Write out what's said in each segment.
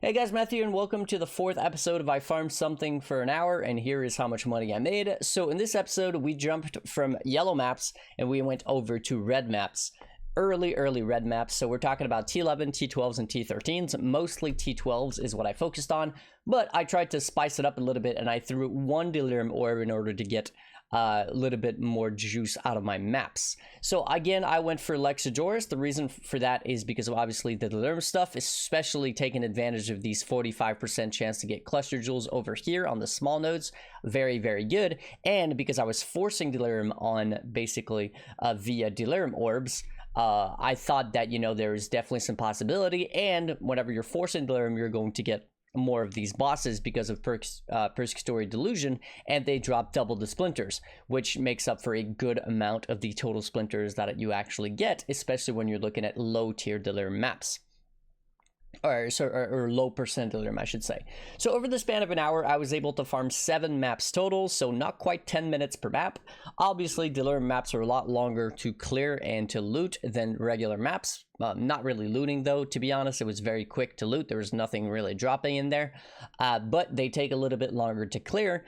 Hey guys, Matthew, and welcome to the 4th episode of I Farmed Something for an Hour, and here is how much money I made. So in this episode, we jumped from yellow maps, and we went over to red maps. Early red maps, so we're talking about T11, T12s, and T13s. Mostly T12s is what I focused on, but I tried to spice it up a little bit, and I threw one Delirium Orb in order to get a little bit more juice out of my maps. So again, I went for Lex Ejoris. The reason for that is because of obviously the Delirium stuff, especially taking advantage of these 45% chance to get cluster jewels over here on the small nodes. Very good. And because I was forcing Delirium on basically via Delirium Orbs, I thought that, you know, there is definitely some possibility, and whenever you're forcing Delirium, you're going to get more of these bosses because of Persecutory Delusion, and they drop double the splinters, which makes up for a good amount of the total splinters that you actually get, especially when you're looking at low tier Delirium maps. Or low percent Delirium, I should say. So over the span of an hour, I was able to farm 7 maps total, so not quite 10 minutes per map. Obviously, Delirium maps are a lot longer to clear and to loot than regular maps. Not really looting though, to be honest. It was very quick to loot. There was nothing really dropping in there, but they take a little bit longer to clear,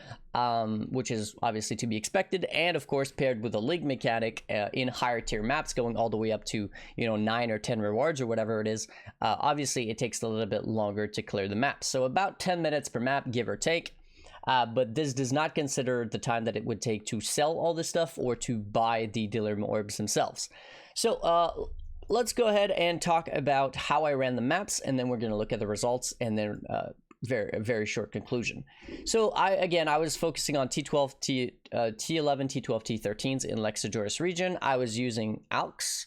which is obviously to be expected. And of course, paired with a league mechanic in higher tier maps going all the way up to, you know, 9 or 10 rewards or whatever it is, obviously it takes a little bit longer to clear the map. So about 10 minutes per map, give or take. But this does not consider the time that it would take to sell all this stuff or to buy the Delirium Orbs themselves. So let's go ahead and talk about how I ran the maps, and then we're going to look at the results, and then very short conclusion. So I was focusing on T12, T11, T12, T13s in Lex Ejoris region. I was using Alks,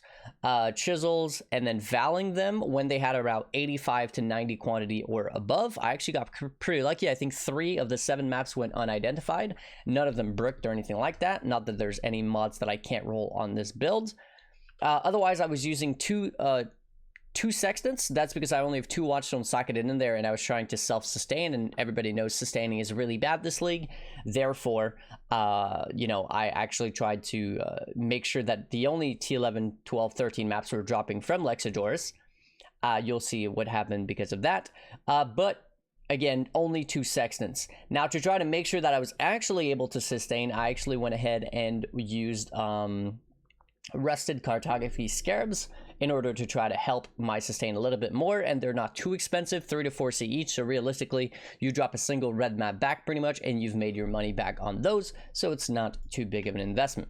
chisels, and then valing them when they had around 85 to 90 quantity or above. I actually got pretty lucky. I think 3 of the 7 maps went unidentified. None of them bricked or anything like that. Not that there's any mods that I can't roll on this build. Otherwise, I was using two sextants. That's because I only have 2 watchstones socketed in there, and I was trying to self-sustain, and everybody knows sustaining is really bad this league. Therefore, you know, I actually tried to make sure that the only T11, 12, 13 maps were dropping from Lex Ejoris. You'll see what happened because of that. But again, only 2 sextants. Now, to try to make sure that I was actually able to sustain, I actually went ahead and used rusted cartography scarabs in order to try to help my sustain a little bit more, and they're not too expensive, 3 to 4 C each, so realistically you drop a single red map back pretty much and you've made your money back on those, so it's not too big of an investment.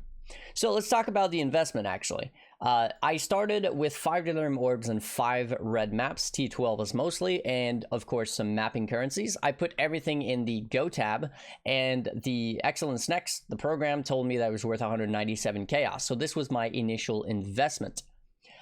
So let's talk about the investment actually. I started with 5 Delirium Orbs and 5 red maps, T12 is mostly, and of course some mapping currencies. I put everything in the Go tab, and the Excellence Next, the program, told me that it was worth 197 chaos. So this was my initial investment.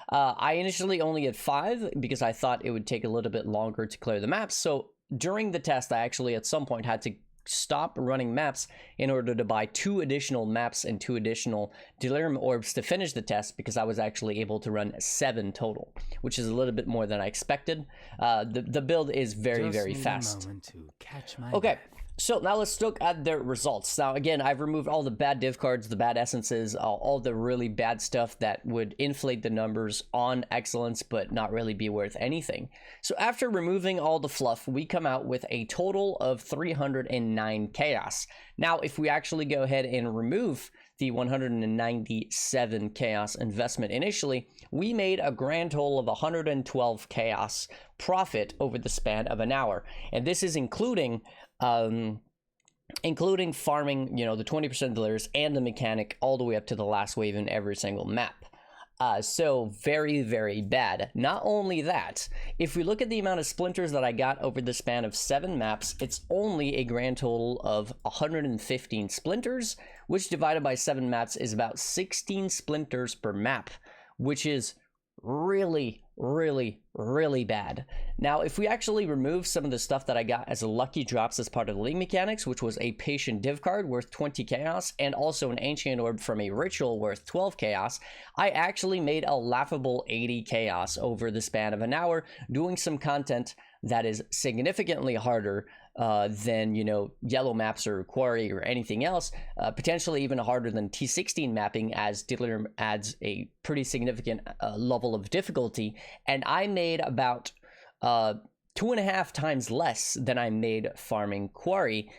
I initially only had 5 because I thought it would take a little bit longer to clear the maps. So during the test, I actually at some point had to stop running maps in order to buy 2 additional maps and 2 additional Delirium Orbs to finish the test, because I was actually able to run 7 total, which is a little bit more than I expected. The build is very fast. Okay, so now let's look at their results. Now again, I've removed all the bad div cards, the bad essences, all the really bad stuff that would inflate the numbers on excellence but not really be worth anything. So after removing all the fluff, we come out with a total of 309 chaos. Now if we actually go ahead and remove the 197 chaos investment initially, we made a grand total of 112 chaos profit over the span of an hour, and this is including farming, you know, the 20% Delirious and the mechanic all the way up to the last wave in every single map. So very bad. Not only that, if we look at the amount of splinters that I got over the span of 7 maps, it's only a grand total of 115 splinters, which divided by 7 maps is about 16 splinters per map, which is really bad. Now, if we actually remove some of the stuff that I got as lucky drops as part of the league mechanics, which was a patient div card worth 20 chaos and also an ancient orb from a ritual worth 12 chaos, I actually made a laughable 80 chaos over the span of an hour, doing some content that is significantly harder than, you know, yellow maps or quarry or anything else, potentially even harder than T16 mapping, as Delirium adds a pretty significant level of difficulty. And I made about 2.5 times less than I made farming Quarry,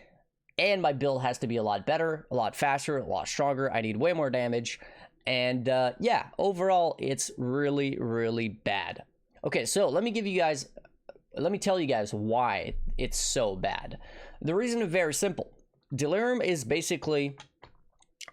and my build has to be a lot better, a lot faster, a lot stronger. I need way more damage, and yeah, overall, it's really, really bad. Okay, so let me tell you guys why it's so bad. The reason is very simple. Delirium is basically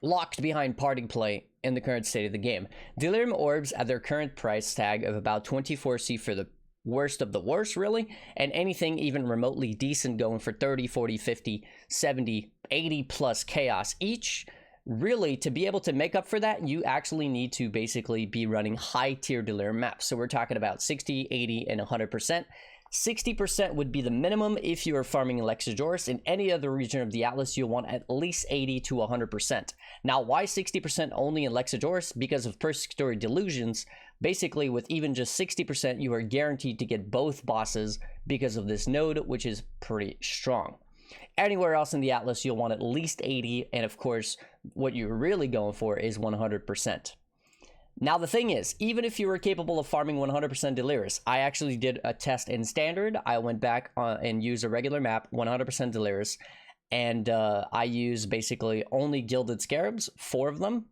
locked behind party play in the current state of the game. Delirium orbs at their current price tag of about 24C for the worst of the worst, really, and anything even remotely decent going for 30, 40, 50, 70, 80 plus chaos each. Really, to be able to make up for that, you actually need to basically be running high tier Delirium maps. So we're talking about 60, 80, and 100%. 60% would be the minimum if you are farming Lex Ejoris. In any other region of the Atlas, you'll want at least 80 to 100%. Now, why 60% only in Lex Ejoris? Because of Persecutory Delusions. Basically, with even just 60%, you are guaranteed to get both bosses because of this node, which is pretty strong. Anywhere else in the Atlas, you'll want at least 80, and of course, what you're really going for is 100%. Now, the thing is, even if you were capable of farming 100% Delirious, I actually did a test in Standard. I went back and used a regular map, 100% Delirious, and I used basically only Gilded Scarabs, 4 of them.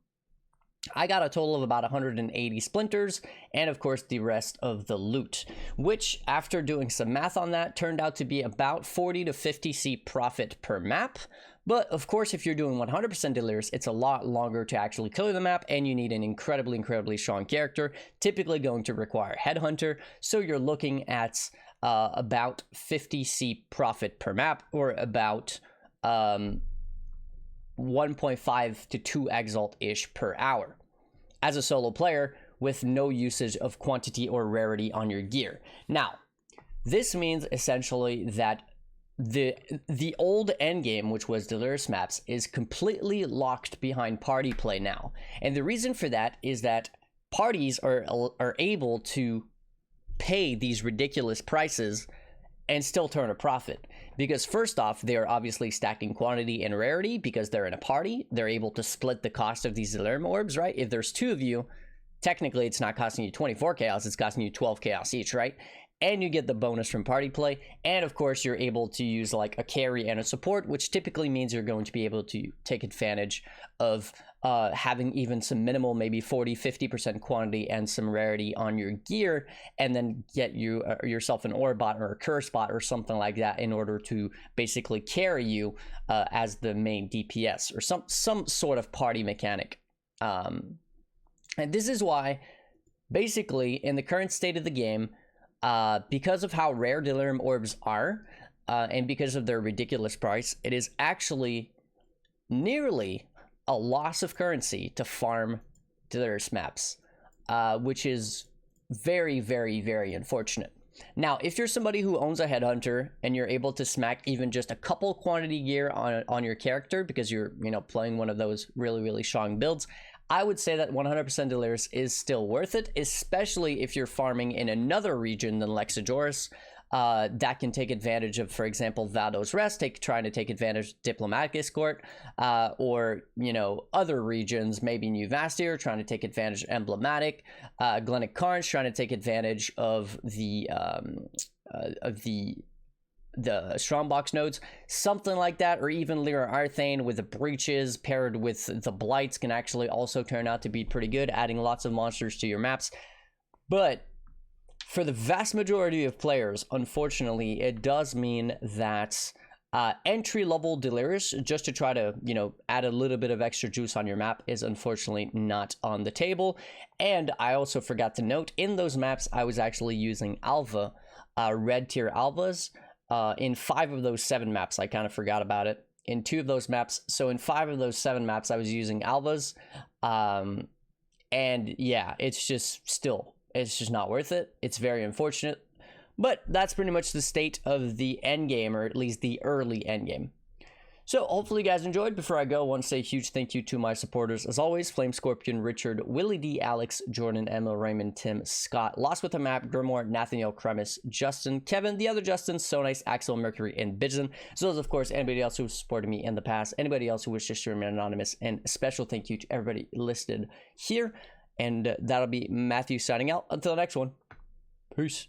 I got a total of about 180 splinters, and of course the rest of the loot, which, after doing some math on that, turned out to be about 40 to 50C profit per map. But of course, if you're doing 100% Delirious, it's a lot longer to actually clear the map, and you need an incredibly strong character, typically going to require Headhunter. So you're looking at about 50C profit per map, or about 1.5 to 2 Exalt-ish per hour as a solo player, with no usage of quantity or rarity on your gear. Now, this means essentially that the old endgame, which was Delirious maps, is completely locked behind party play now. And the reason for that is that parties are able to pay these ridiculous prices and still turn a profit. Because first off, they're obviously stacking quantity and rarity because they're in a party. They're able to split the cost of these Delirium orbs, right? If there's 2 of you, technically it's not costing you 24 chaos, it's costing you 12 chaos each, right? And you get the bonus from party play. And of course, you're able to use like a carry and a support, which typically means you're going to be able to take advantage of having even some minimal, maybe 40-50% quantity and some rarity on your gear, and then get you yourself an ore bot or a curse bot or something like that in order to basically carry you as the main DPS, or some sort of party mechanic. And this is why, basically, in the current state of the game, because of how rare Delirium orbs are, and because of their ridiculous price, it is actually nearly a loss of currency to farm Delirious maps, which is very unfortunate. Now, if you're somebody who owns a Headhunter and you're able to smack even just a couple quantity gear on your character because you're playing one of those really strong builds, I would say that 100% Delirious is still worth it, especially if you're farming in another region than Lex Ejoris. That can take advantage of, for example, Valdo's Rest, trying to take advantage of Diplomatic Escort, or, other regions, maybe New Vastir, trying to take advantage of Emblematic, Glennick Carnes, trying to take advantage of the Strongbox nodes, something like that, or even Lyra Arthane with the Breaches paired with the Blights can actually also turn out to be pretty good, adding lots of monsters to your maps. But for the vast majority of players, unfortunately, it does mean that entry-level Delirious, just to try to, add a little bit of extra juice on your map, is unfortunately not on the table. And I also forgot to note, in those maps, I was actually using Alva, red tier Alvas, in 5 of those 7 maps. I kind of forgot about it. In 2 of those maps, so in 5 of those 7 maps, I was using Alvas. And yeah, it's just not worth it. It's very unfortunate. But that's pretty much the state of the endgame, or at least the early endgame. So hopefully you guys enjoyed. Before I go, I want to say a huge thank you to my supporters. As always, Flame Scorpion, Richard, Willie D, Alex, Jordan, Emil, Raymond, Tim, Scott, Lost with a Map, Grimoire, Nathaniel, Kremis, Justin, Kevin, the other Justin, So Nice, Axel, Mercury, and Bidson. As well as, of course, anybody else who supported me in the past, anybody else who wishes to remain anonymous, and a special thank you to everybody listed here. And that'll be Matthew signing out. Until the next one. Peace.